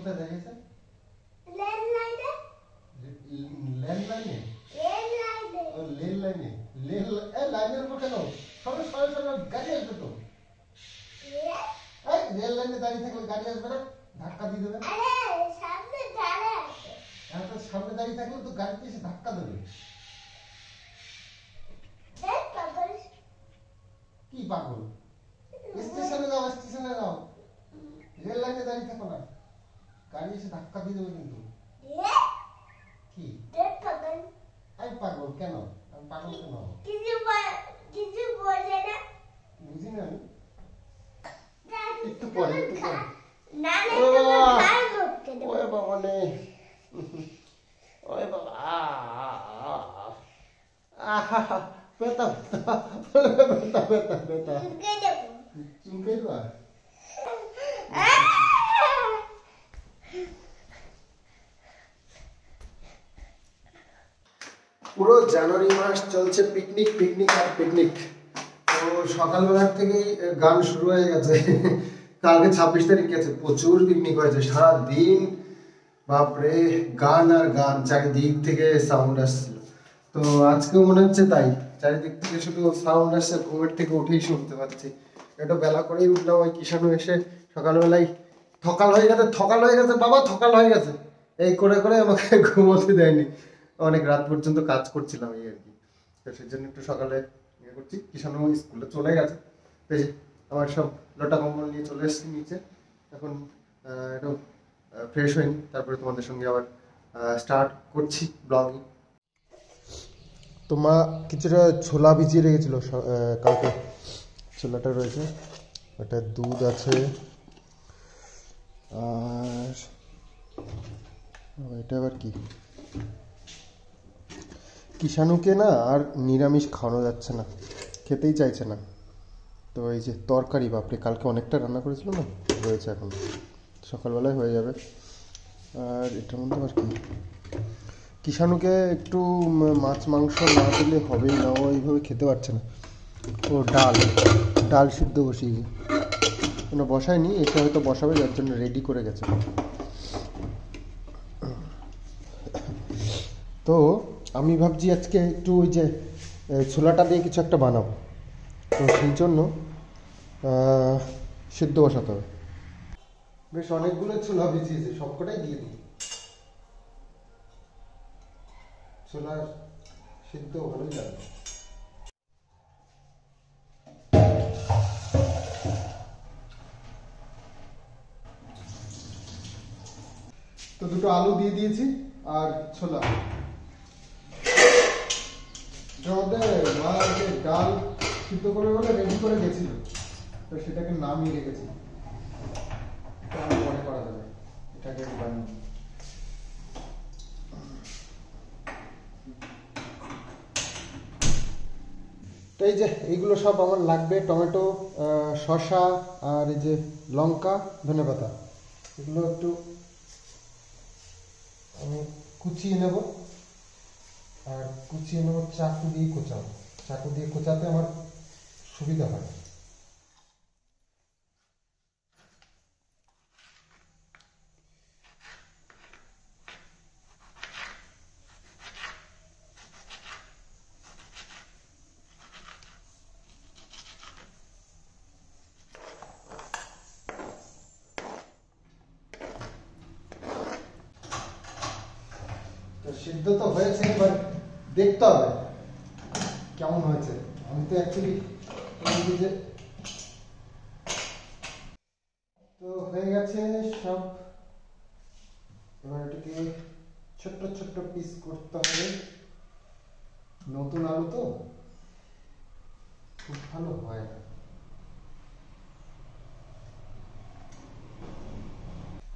কোথায় দেখেছে? ল্যান্ডলাইনে। ল্যান্ডলাইনে? ল্যান্ডলাইনে। ও লেন লাইনে। লাইনের উপর কেন? সরে সরে সরে, গাড়ি আসবে তো। এই রেল লাইনে দাঁড়িয়ে থাকলে গাড়ি আসবে না? ধাক্কা দিয়ে দেবে। আরে সামনে দাঁড়া আছে। এত সামনে দাঁড়িয়ে থাকলে তো গাড়িতে এসে ধাক্কা দেবে। দেখ পাগল। কি পাগল? স্টেশনে যাও, স্টেশনে যাও। রেল লাইনে দাঁড়িয়ে থাকো না, গাড়ি এসে ধাক্কা দিয়ে দেবে কিন্তু। কি দেখ পাগল। আমি পাগল কেন? আমি পাগল কেন? কিছু বোঝে না। বুঝি না আমি। একটু পরে, একটু পরে। না না তোমার ভাই করতে দেব। ওরে বাবা নে, ওরে বাবা, ব্যথা ব্যথা ব্যথা ব্যথা। চুকে দেব। চুলকাই বা পুরো জানুয়ারি মাস চলছে পিকনিক পিকনিক আর পিকনিক। তো সকালবেলার থেকেই গান শুরু হয়ে গেছে। কালকে 26 তারিখ গেছে, প্রচুর পিকনিক হয়েছে সারাদিন। বাপরে, গান আর গান, চারিদিক থেকে সাউন্ড আসছিল। তো আজকেও মনে হচ্ছে তাই, চারিদিক থেকে শুধু সাউন্ড আসছে, ঘুমের থেকে উঠেই শুনতে পাচ্ছি। একটু বেলা করেই উঠলাম, ওই কিষাণু এসে সকালবেলায় থকাল হয়ে গেছে বাবা, থকাল হয়ে গেছে এই করে করে আমাকে ঘুমোতে দেয়নি। অনেক রাত পর্যন্ত কাজ করছিলাম এই আর কি। তো সেই জন্য একটু সকালে ইয়ে করছি। কিষাণু স্কুলে চলে গেছে, বেশ আমার সব লটা কম্বল নিয়ে চলে এসেছি নিচে। এখন একটু ফ্রেশ হয়নি, তারপরে তোমাদের সঙ্গে আবার স্টার্ট করছি ব্লগিং। তো মা কিছুটা ছোলা ভিজিয়ে রেখেছিল কালকে, ছোলাটা রয়েছে, ওটা দুধ আছে, আর এটা আবার কি, কিষাণুকে না আর নিরামিষ খাওয়ানো যাচ্ছে না, খেতেই চাইছে না। তো এই যে তরকারি, বাপরে কালকে অনেকটা রান্না করেছিল না, রয়েছে এখন, সকালবেলায় হয়ে যাবে। আর এটার মধ্যে আবার কি, কিষাণুকে একটু মাছ মাংস না দিলে হবেই না, ও এইভাবে খেতে পারছে না। ও ডাল সিদ্ধ বসিয়েছে, কোনো বসায়নি, এসে হয়তো বসাবে, যার জন্য রেডি করে গেছে। তো আমি ভাবছি আজকে একটু ওই যে ছোলাটা দিয়ে কিছু একটা বানাবো, তো সেই জন্য সিদ্ধ বসাতে হবে। বেশ অনেকগুলো ছোলা ভিজিয়েছে, সবকটাই দিয়ে দিই। ছোলা সিদ্ধ ভালোই লাগে। তো দুটো আলু দিয়ে দিয়েছি আর ছোলা। মা যে ডাল সিদ্ধ করে বলে রেডি করে গেছিল, তো সেটাকে নামিয়ে রেখেছি, পরে করা যাবে এটাকে বানিয়ে। তো এই যে এইগুলো সব আমার লাগবে, টমেটো, শসা, আর এই যে লঙ্কা, ধনেপাতা, এগুলো একটু আমি কুচিয়ে নেব, আর কুচিয়ে নেব চাকু দিয়ে কোচাবো, চাকু দিয়ে কোচাতে আমার সুবিধা হয়। সিদ্ধ তো হয়েছে, এবার দেখতে হবে কেমন হয়েছে। আমি তো অ্যাকচুয়ালি যে তো হয়ে গেছে সব, এবার এটাকে ছোট্ট ছোট্ট পিস করতে হবে। নতুন আলু তো খুব ভালো হয় না।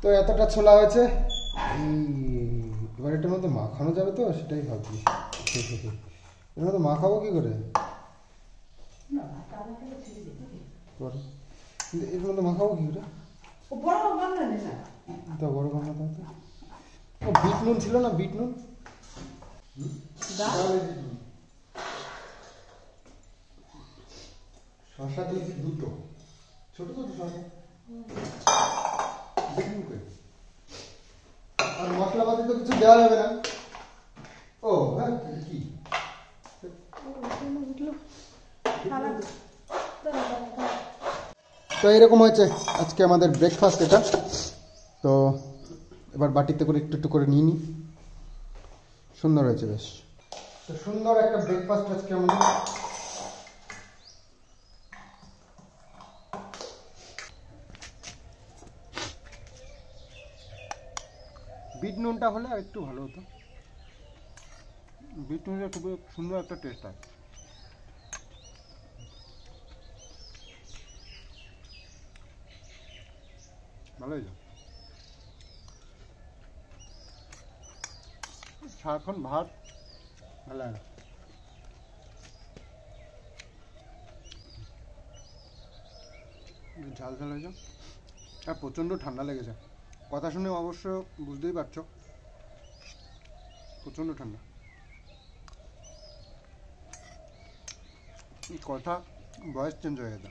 তো এতটা ছোলা হয়েছে, এবার এটার মধ্যে মাখানো যাবে তো, সেটাই ভাবছি। এর মধ্যে মাখাবো কি করে? এর মধ্যে মাখাবো কি করে? বড় বানানা তো বিট নুন ছিল না, বিট নুন শসা দিয়েছি দুটো, ছোট ছোট শসা। আর মশলাপাতি তো কিছু দেওয়া যাবে না। ও হ্যাঁ, কি তো এরকম হয়েছে আজকে আমাদের ব্রেকফাস্ট এটা। তো এবার বাটিতে করে একটু একটু করে নিয়ে নিই। সুন্দর হয়েছে বেশ। তো সুন্দর একটা ব্রেকফাস্ট আজকে আমাদের। বিট নুনটা হলে আর একটু ভালো হতো। বিট নুনটা খুবই সুন্দর একটা টেস্ট হয়। ভালো হয়েছে। সারাক্ষণ ভাত ভালো লাগে না। ঝাল ঝাল হয়েছে আর প্রচণ্ড ঠান্ডা লেগেছে। কথা শুনে অবশ্য বুঝতেই পারছো প্রচণ্ড ঠান্ডা। কথা ভয়েস চেঞ্জ হয়ে গেছে।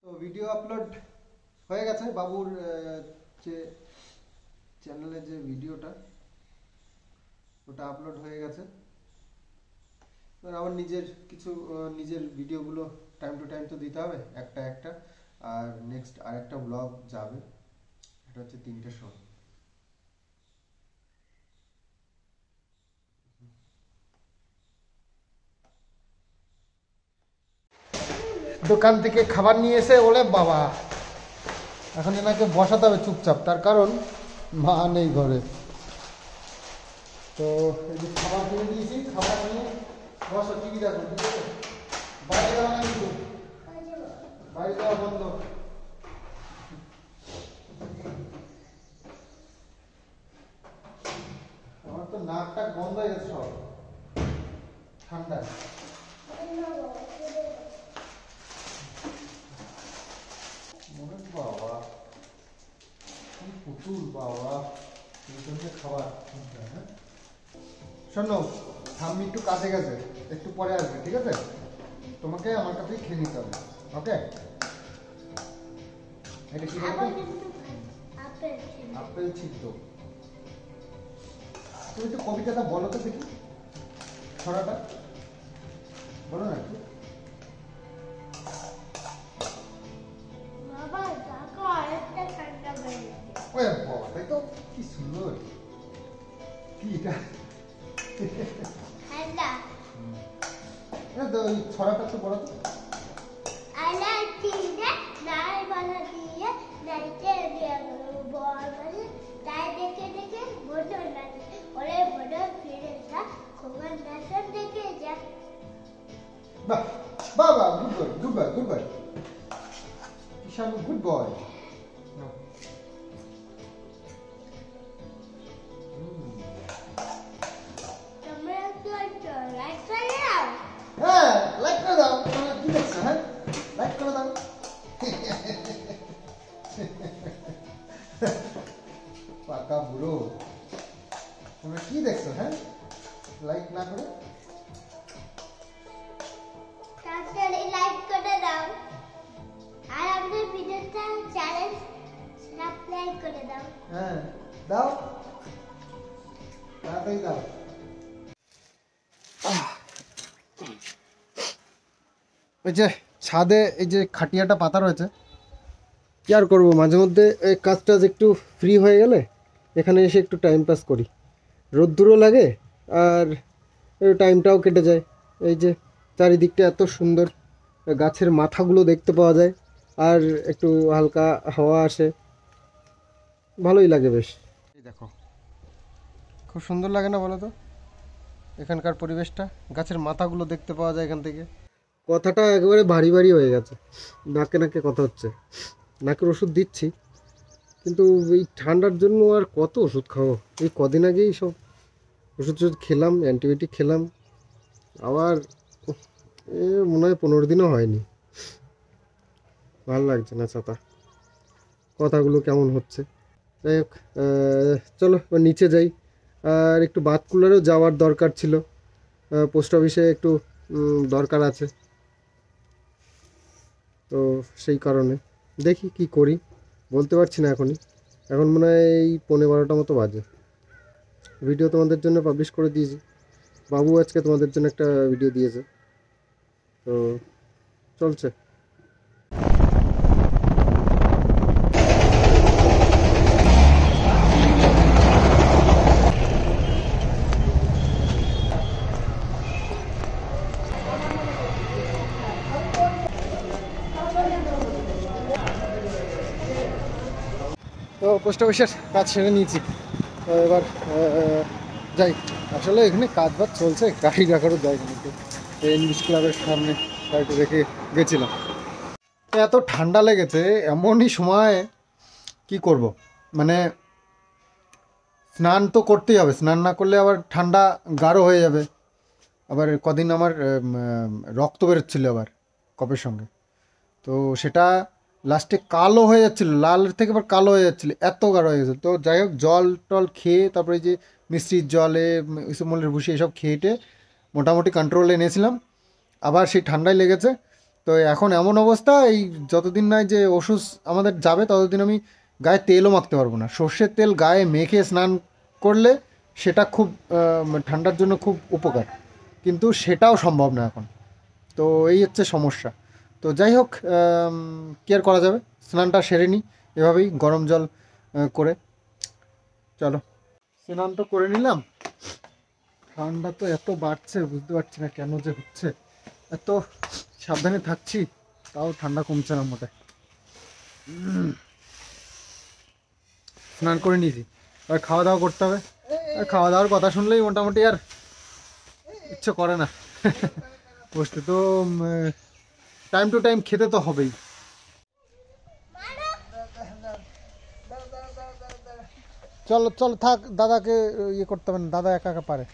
তো ভিডিও আপলোড হয়ে গেছে বাবুর যে চ্যানেলে যে ভিডিওটা ওটা আপলোড হয়ে গেছে। এবার আমার নিজের কিছু নিজের ভিডিওগুলো টাইম টু টাইম তো দিতে হবে একটা একটা। আর নেক্সট আরেকটা ব্লগ যাবে, এটা হচ্ছে 3টের সময়। দোকান থেকে খাবার নিয়ে এসে ওলে বাবা এখন এনাকে বসাতে হবে চুপচাপ, তার কারণ মা নেই ঘরে। তো এই যে খাবার কিনে দিয়েছি, খাবার নিয়ে বসো, টিভি দেখো। ঠিক আছে, বাইরে যাওয়া না কিন্তু, বাইরে যাওয়া বন্ধ। আমার তো নাক টাক বন্ধ হয়ে গেছে সব ঠান্ডায়। বাবা কি পুতুল বাবা, খাবার। হ্যাঁ শোনো, ঠাম্মি একটু কাছে গেছে, একটু পরে আসবে। ঠিক আছে, তোমাকে আমার কাছেই খেয়ে নিতে হবে। ওকে, এটা কি বলতো? আপেল সিদ্ধ। তুমি একটু কবিতাটা বলো তো দেখি, ছড়াটা বলো না একটু। ওই বাবা, তাই তো, কি সুন্দর। কি এটা? ওই ছড়াটা তো বলো তো। বাহ বাহ বাহ, good boy, good boy, good boy, Ishan, good boy. হ্যাঁ, লাইক করে দাও। তোমরা কি দেখছো? হ্যাঁ, লাইক করে দাও। পাকা বুড়ো, তোমরা কি দেখছো? হ্যাঁ, লাইক না করে লাইক করে দাও, আর আমাদের ভিডিওটা চ্যানেল সাবস্ক্রাইব করে দাও। হ্যাঁ দাও, তাড়াতাড়ি দাও। ওই যে ছাদে এই যে খাটিয়াটা পাতা রয়েছে, কি আর করবো, মাঝে মধ্যে এই কাজটা একটু ফ্রি হয়ে গেলে এখানে এসে একটু টাইম পাস করি। রোদ্দুরও লাগে আর টাইমটাও কেটে যায়। এই যে চারিদিকটা এত সুন্দর, গাছের মাথাগুলো দেখতে পাওয়া যায়, আর একটু হালকা হাওয়া আসে, ভালোই লাগে বেশ। এই দেখো, খুব সুন্দর লাগে না বলো তো এখানকার পরিবেশটা? গাছের মাথাগুলো দেখতে পাওয়া যায় এখান থেকে। কথাটা একেবারে ভারী ভারী হয়ে গেছে, নাকে নাকে কথা হচ্ছে। নাকের ওষুধ দিচ্ছি, কিন্তু এই ঠান্ডার জন্য আর কত ওষুধ খাবো। এই কদিন আগেই সব ওষুধ খেলাম, অ্যান্টিবায়োটিক খেলাম, আবার এ মনে হয় 15 দিনও হয়নি। ভালো লাগছে না ছাতা, কথাগুলো কেমন হচ্ছে। যাই হোক, চলো এবার নিচে যাই। আর একটু বাতকুলারেও যাওয়ার দরকার ছিল, পোস্ট অফিসে একটু দরকার আছে, তো সেই কারণে দেখি কি করি, বলতে পারছি না এখনই। এখন মনে হয় এই 11:15 মতো বাজে। ভিডিও তোমাদের জন্য পাবলিশ করে দিয়েছি, বাবু আজকে তোমাদের জন্য একটা ভিডিও দিয়েছে, তো চলছে। তো পোস্ট অফিসের কাজ সেরে নিয়েছি, তো এবার যাই। আসলে এখানে কাজ বাজ চলছে, গাড়ি রাখারও জায়গা নেই, তো ইংলিশ ক্লাবের সামনে গাড়িটা রেখে গেছিলাম। এত ঠান্ডা লেগেছে, এমনই সময় কি করব, মানে স্নান তো করতেই হবে, স্নান না করলে আবার ঠান্ডা গাঢ় হয়ে যাবে। আবার কদিন আমার রক্ত বেরোচ্ছিল আবার কপের সঙ্গে, তো সেটা লাস্টে কালো হয়ে যাচ্ছিলো, লাল থেকে আবার কালো হয়ে যাচ্ছিলো, এত গাঢ় হয়ে গেছে। তো যাই হোক, জল টল খেয়ে তারপরে যে মিষ্টির জলে ইসবমলের ভুষি এসব খেয়েটে মোটামুটি কন্ট্রোলে এনেছিলাম। আবার সেই ঠান্ডায় লেগেছে, তো এখন এমন অবস্থা, এই যতদিন না যে ওষুধ আমাদের যাবে ততদিন আমি গায়ে তেলও মাখতে পারবো না। সর্ষের তেল গায়ে মেখে স্নান করলে সেটা খুব ঠান্ডার জন্য খুব উপকার, কিন্তু সেটাও সম্ভব না এখন। তো এই হচ্ছে সমস্যা। তো যাই হোক, কি আর করা যাবে, স্নানটা সেরে নিই এভাবেই গরম জল করে। চলো, স্নান তো করে নিলাম। ঠান্ডা তো এত বাড়ছে, বুঝতে পারছি না কেন যে হচ্ছে, এত সাবধানে থাকছি তাও ঠান্ডা কমছে না মোটে। স্নান করে নিয়েছি, আর খাওয়া দাওয়া করতে হবে। আর খাওয়া দাওয়ার কথা শুনলেই মোটামুটি আর ইচ্ছে করে না বসতে। তো টাইম টু টাইম খেতে তো হবেই। চলো চলো থাক, দাদাকে ইয়ে করতে হবে না, দাদা একা একা পারে,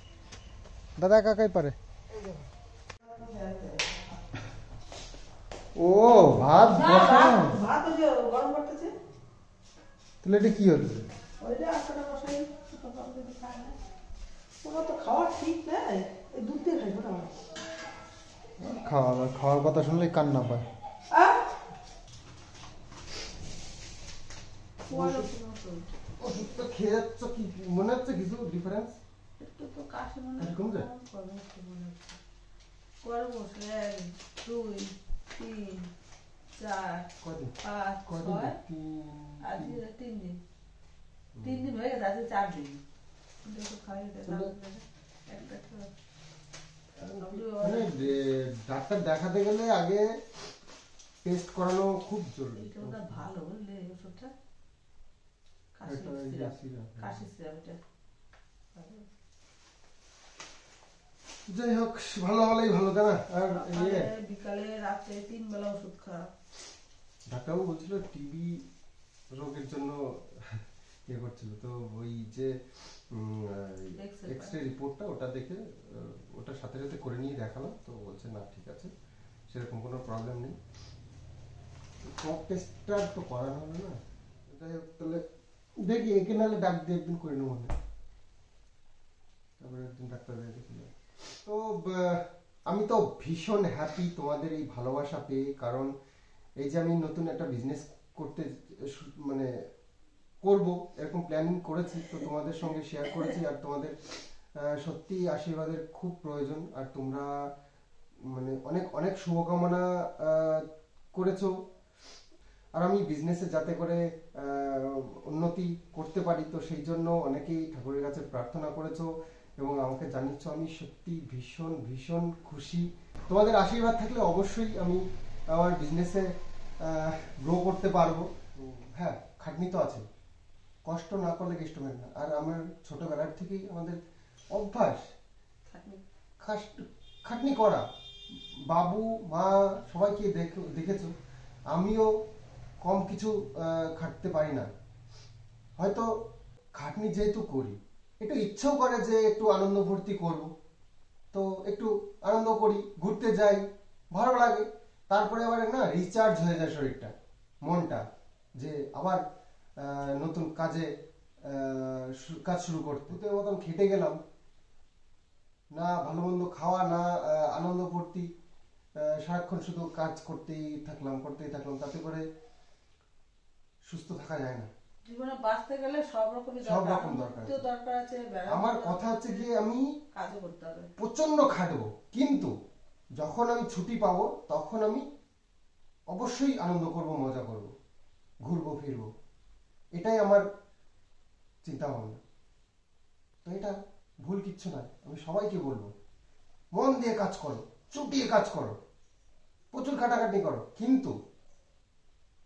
দাদা একা একাই পারে। ও ভাত বসানো, তাহলে এটা কি হচ্ছে? খাওয়ার কথা শুনলেই কান্না পায়। ওষুধ তো খেয়ে যাচ্ছ, কি মনে হচ্ছে কিছু ডিফারেন্স? একটু তো কাশি মনে কমছে? করবো 1 2 3 4 কদিন 5 কদিন 6 আজকে 3 দিন, 3 দিন হয়ে গেছে, আজকে 4 দিন। কিন্তু তো খাই একটা মানে ডাক্তার দেখাতে গেলে আগে টেস্ট করানো খুব জরুরি। এটা ওটা ভালো বুঝলে, এই ওষুধটা কাশি সিরাপ এটা। যাই হোক, ভালো হলেই ভালো, তাই না? আর ইয়ে বিকালে রাতে 3 বেলা ওষুধ খা। ডাক্তারবাবু বলছিল টিবি রোগের জন্য ইয়ে করছিল, তো ওই যে এক্সরে রিপোর্টটা ওটা দেখে ওটার সাথে সাথে করে নিয়ে দেখালাম, তো বলছে না ঠিক আছে, সেরকম কোনো প্রবলেম নেই। সব টেস্টটা তো করানো হবে না। যাই হোক, তাহলে দেখি একে নাহলে ডাক দিয়ে একদিন করে নেবো, তারপরে একদিন ডাক্তার দেখেছিল। তো আমি তো ভীষণ হ্যাপি তোমাদের এই ভালোবাসা পেয়ে, কারণ এই যে আমি নতুন একটা বিজনেস করতে মানে করব এরকম প্ল্যানিং করেছি, তো তোমাদের সঙ্গে শেয়ার করেছি। আর তোমাদের সত্যি আশীর্বাদের খুব প্রয়োজন, আর তোমরা মানে অনেক অনেক শুভকামনা করেছো। আর আমি বিজনেসে যাতে করে উন্নতি করতে পারি, তো সেই জন্য অনেকেই ঠাকুরের কাছে প্রার্থনা করেছো এবং আমাকে জানিয়েছ। আমি সত্যি ভীষণ ভীষণ খুশি। তোমাদের আশীর্বাদ থাকলে অবশ্যই আমি আমার বিজনেসে গ্রো করতে পারবো। হ্যাঁ, খাটনি তো আছে, কষ্ট না করলে কেষ্ট মেলে না। আর আমার ছোটবেলার থেকেই আমাদের অভ্যাস খাটনি করা। বাবু মা সবাইকে দেখেছো, আমিও কম কিছু খাটতে পারি না। হয়তো খাটনি যেহেতু করি, একটু ইচ্ছেও করে যে একটু আনন্দ ফুর্তি করব, তো একটু আনন্দ করি, ঘুরতে যাই, ভালো লাগে। তারপরে আবার না রিচার্জ হয়ে যায় শরীরটা, মনটা, যে আবার নতুন কাজে কাজ শুরু করতে। তো মতন খেটে গেলাম, না ভালো মন্দ খাওয়া, না আনন্দ ফুর্তি, সারাক্ষণ শুধু কাজ করতেই থাকলাম। তাতে করে সুস্থ থাকা যায় না। জীবনে বাঁচতে গেলে সব রকমই সব রকম দরকার আছে। দরকার আছে। আমার কথা হচ্ছে যে আমি কাজও করতে হবে, প্রচন্ড খাটবো, কিন্তু যখন আমি ছুটি পাবো তখন আমি অবশ্যই আনন্দ করব, মজা করব, ঘুরবো ফিরবো, এটাই আমার চিন্তা ভাবনা। তো এটা ভুল কিচ্ছু নয়। আমি সবাইকে বলবো, মন দিয়ে কাজ করো, চুটিয়ে কাজ করো, প্রচুর খাটাখাটি করো, কিন্তু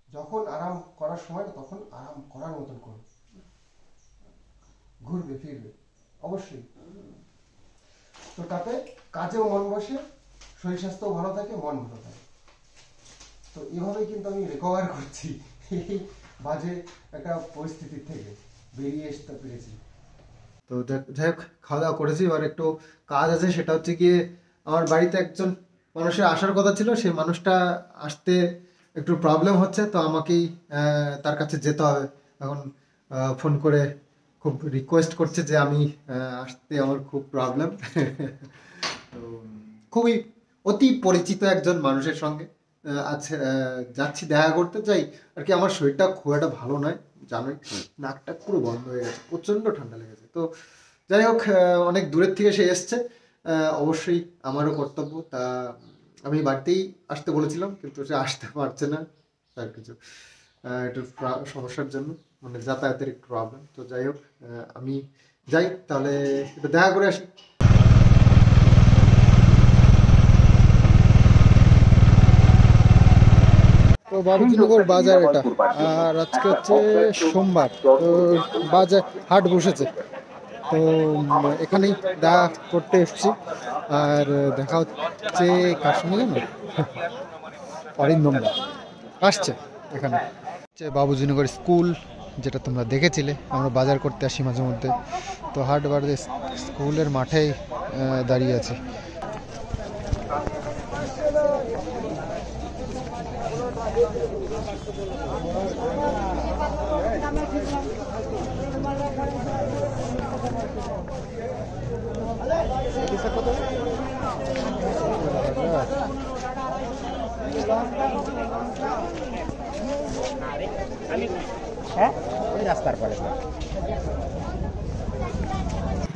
যখন আরাম করার সময় তখন আরাম করার মতন করো, ঘুরবে ফিরবে অবশ্যই। তো তাতে কাজেও মন বসে, শরীর স্বাস্থ্যও ভালো থাকে, মন ভালো থাকে। তো এভাবেই কিন্তু আমি রিকভার করছি এই বাজে একটা পরিস্থিতির থেকে বেরিয়ে আসতে পেরেছি। তো যাই হোক, খাওয়া দাওয়া করেছি। এবার একটু কাজ আছে, সেটা হচ্ছে গিয়ে আমার বাড়িতে একজন মানুষের আসার কথা ছিল, সেই মানুষটা আসতে একটু প্রবলেম হচ্ছে, তো আমাকেই তার কাছে যেতে হবে। এখন ফোন করে খুব রিকোয়েস্ট করছে যে আমি আসতে, আমার খুব প্রবলেম। তো খুবই অতি পরিচিত একজন মানুষের সঙ্গে আছে, যাচ্ছি দেখা করতে চাই আর কি। আমার শরীরটা খুব একটা ভালো নয়, জানোই, নাকটা পুরো বন্ধ হয়ে গেছে, প্রচণ্ড ঠান্ডা লেগেছে। তো যাই হোক, অনেক দূরের থেকে সে এসছে, অবশ্যই আমারও কর্তব্য। তা আমি বাড়িতেই আসতে বলেছিলাম, কিন্তু সে আসতে পারছে না, তার কিছু একটু সমস্যার জন্য, মানে যাতায়াতের একটু প্রবলেম। তো যাই হোক, আমি যাই তাহলে, একটু দেখা করে আসি। তো বাবুজিনগর বাজার এটা, আর আজকে হচ্ছে সোমবার, তো বাজার হাট বসেছে। তো এখানেই দেখা করতে এসেছি। আর দেখা হচ্ছে কার সঙ্গে জানো, অরিন্দম আসছে এখানে। হচ্ছে বাবুজিনগর স্কুল, যেটা তোমরা দেখেছিলে, আমরা বাজার করতে আসি মাঝে মধ্যে। তো হাট বাজার স্কুলের মাঠেই দাঁড়িয়ে আছি।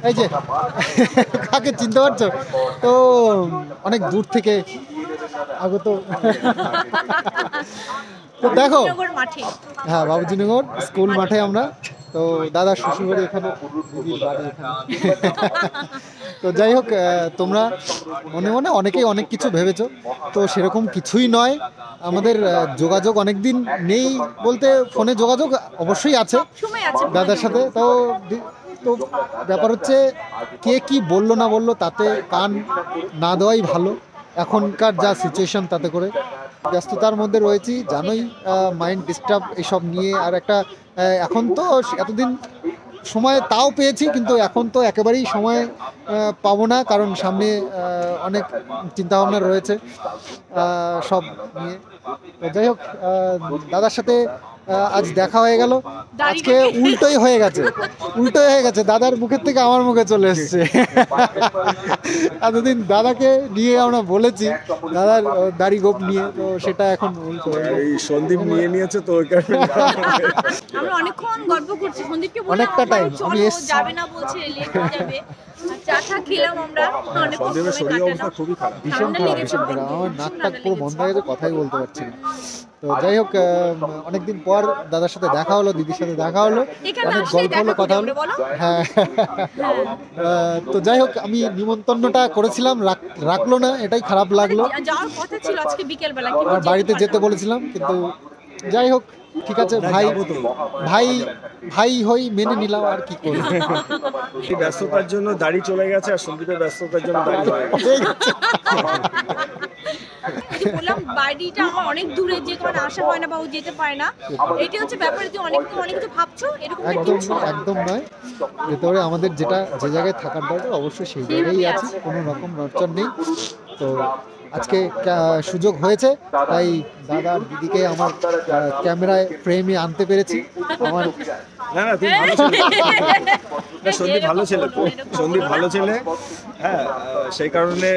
এই যে কাকে চিনতে পারছো? তো অনেক দূর থেকে আগত। তো দেখো, হ্যাঁ, বাবুজিনগর স্কুল মাঠে আমরা। তো দাদা শ্বশুরবাড়ি এখানে, দিদির বাড়ি এখানে। তো যাই হোক, তোমরা মনে মনে অনেকেই অনেক কিছু ভেবেছো, তো সেরকম কিছুই নয়। আমাদের যোগাযোগ অনেক দিন নেই বলতে, ফোনে যোগাযোগ অবশ্যই আছে দাদার সাথে। তো ব্যাপার হচ্ছে, কে কি বললো না বললো তাতে কান না দেওয়াই ভালো, এখনকার যা সিচুয়েশন তাতে করে। ব্যস্ততার মধ্যে রয়েছি, জানোই, মাইন্ড ডিস্টার্ব এসব নিয়ে। আর একটা এখন তো এতদিন সময় তাও পেয়েছি, কিন্তু এখন তো একেবারেই সময় পাবো না, কারণ সামনে অনেক চিন্তাভাবনা রয়েছে সব নিয়ে। তো যাই হোক, দাদার সাথে আজ দেখা হয়ে গেল, আজকে উল্টোই হয়ে গেছে, দাদার মুখের থেকে আমার মুখে চলে এসছে। এতদিন দাদাকে নিয়ে আমরা বলেছি, দাদার দাড়ি গোপ নিয়ে, তো সেটা এখন উল্টো এই সন্দীপ নিয়ে নিয়েছে, তো ওই কারণে আমরা অনেকক্ষণ গল্প করছি। সন্দীপকে বললাম অনেকটা টাইম আমি চলো, এসছি, যাবে না বলছে, লেট হয়ে যাবে। চা টা খেলাম আমরা, অনেকক্ষণ সন্দীপের সময় শরীর অবস্থা কাটালাম। খুবই খারাপ। ভীষণ ঠান্ডা খারাপ, লেগেছে, ভীষণ খারাপ। আমার ভীষণ নাকটা ঠান্ডা পুরো লেগেছে। বন্ধ হয়ে গেছে, কথাই বলতে পারছি না। তো যাই হোক, অনেকদিন পর দাদার সাথে দেখা হলো, দিদির সাথে দেখা হলো, এখানে অনেক আসলেই গল্প হলো, দেখা কথা করি হলো। আমরা, বলো? হ্যাঁ, তো যাই হোক, আমি নিমন্ত্রণটা করেছিলাম, রাখলো না, এটাই খারাপ লাগলো। যাওয়ার কথা ছিল আজকে বিকেল বেলা, আর বাড়িতে যেতে বলেছিলাম, কিন্তু যাই হোক, ঠিক আছে, ভাই ভাই ভাই হই, মেনে নিলাম, আর কি করব। এই ব্যস্ততার জন্য দাড়ি চলে গেছে, আর সন্দীপের ব্যস্ততার জন্য দাড়ি হয়ে গেছে। হয়ে গেছে। বললাম বাড়িটা আমার অনেক দূরে, যে কারণে আসা হয় না বা ও যেতে পারে না, এটাই হচ্ছে ব্যাপার। যে অনেক কিছু ভাবছো, এরকম একদম নয়। ভেতরে আমাদের যেটা যে জায়গায় থাকার দরকার, অবশ্যই সেই জায়গায় আছি, কোনো রকম নড়চড় নেই। তো আজকে সুযোগ হয়েছে, তাই দাদা আর দিদিকে আমার ক্যামেরায় ফ্রেমে আনতে পেরেছি। আমার না না তুমি ভালো ছেলে না, সন্দীপ ভালো ছেলে তো, সন্দীপ ভালো ছেলে। হ্যাঁ সেই কারণে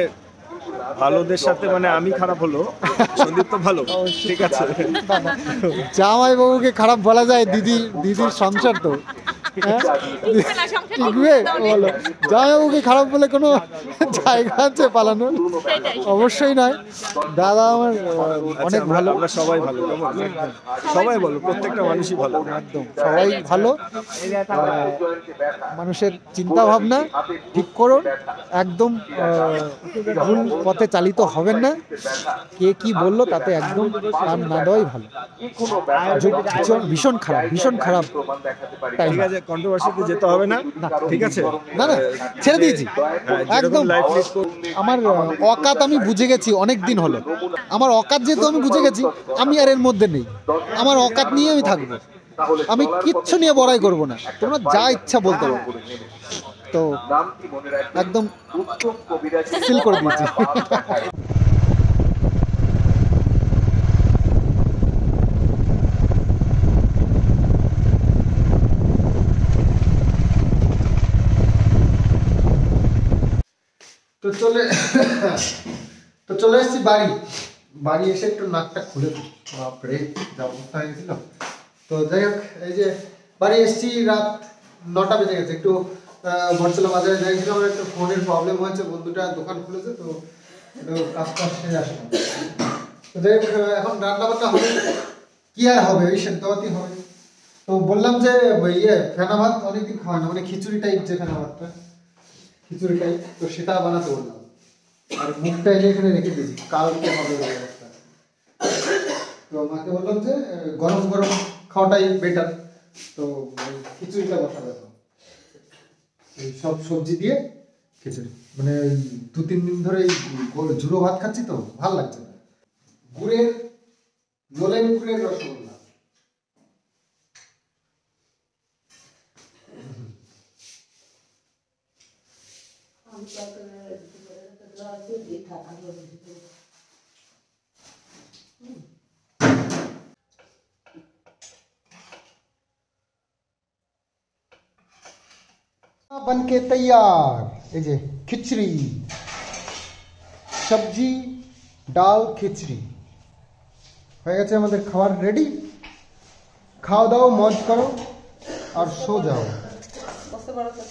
ভালোদের সাথে মানে আমি খারাপ হলো, সন্দীপ তো ভালো, ঠিক আছে। জামাইবাবুকে খারাপ বলা যায়? দিদির সংসার তো, হ্যাঁ টিকবে বলো? জামাইবাবুকে খারাপ বলে কোনো জায়গা আছে পালানোর? অবশ্যই নয়। দাদা আমার অনেক আচ্ছা, ভালো। আমরা সবাই ভালো, কেমন? সবাই ভালো, প্রত্যেকটা মানুষই ভালো। একদম সবাই ভালো। মানুষের চিন্তা ভাবনা ঠিক করুন, একদম ভুল পথে চালিত হবেন না। কে কি বললো তাতে একদম কান না দেওয়াই ভালো। ভীষণ খারাপ, ভীষণ খারাপ। তাই ঠিক আছে, কন্ট্রোভার্সিতে যেতে হবে না, ঠিক আছে? না না, ছেড়ে দিয়েছি একদম। লাইফ লিড আমার অকাত আমি বুঝে গেছি অনেক দিন হলো। আমার অকাত যেহেতু আমি বুঝে গেছি, আমি আর এর মধ্যে নেই। আমার অকাত নিয়ে আমি থাকবো, আমি কিচ্ছু নিয়ে বড়াই করব না। তোমরা যা ইচ্ছা বলতে পারো, তো একদম সিল করে দিয়েছি। তো চলে এসেছি বাড়ি এসে একটু নাকটা খুলে দিই। বাপরে যা অবস্থা হয়ে গেছিল। তো যাই হোক, এই যে বাড়ি এসেছি, রাত 9টা বেজে গেছে। একটু বটতলা বাজারে যাইছিলাম, আমার একটু ফোনের প্রবলেম হয়েছে, বন্ধুটা দোকান খুলেছে, তো একটু কাজটা সেরে আসলাম। তো যাই হোক, এখন রান্না বান্না হবে, কি আর হবে, ওই সেদ্ধ ভাতই হবে। তো বললাম যে ফেনা ভাত অনেকদিন খাওয়া না, মানে খিচুড়ি টাইপ যে ফেনা ভাতটা, খিচুড়ি টাইপ, তো সেটা বানাতে বললাম। আর মুখটা এনে এখানে রেখে দিয়েছি, কালকে হবে ওই অবস্থা। তো মাকে বললাম যে গরম গরম খাওয়াটাই বেটার, তো খিচুড়িটা বসাবে। এই সব সবজি দিয়ে খিচুড়ি, মানে 2-3 দিন ধরে ঝুড়ো ভাত খাচ্ছি তো ভাল লাগছে না। লোলেন গুড়ের রসগোল্লা। बनके तैयार, এই যে খিচড়ি, সবজি, ডাল, খিচড়ি হয়ে গেছে আমাদের খাবার রেডি। খাওয়া দাও, মজ করো আর সো যাও। বসতে পারো তো?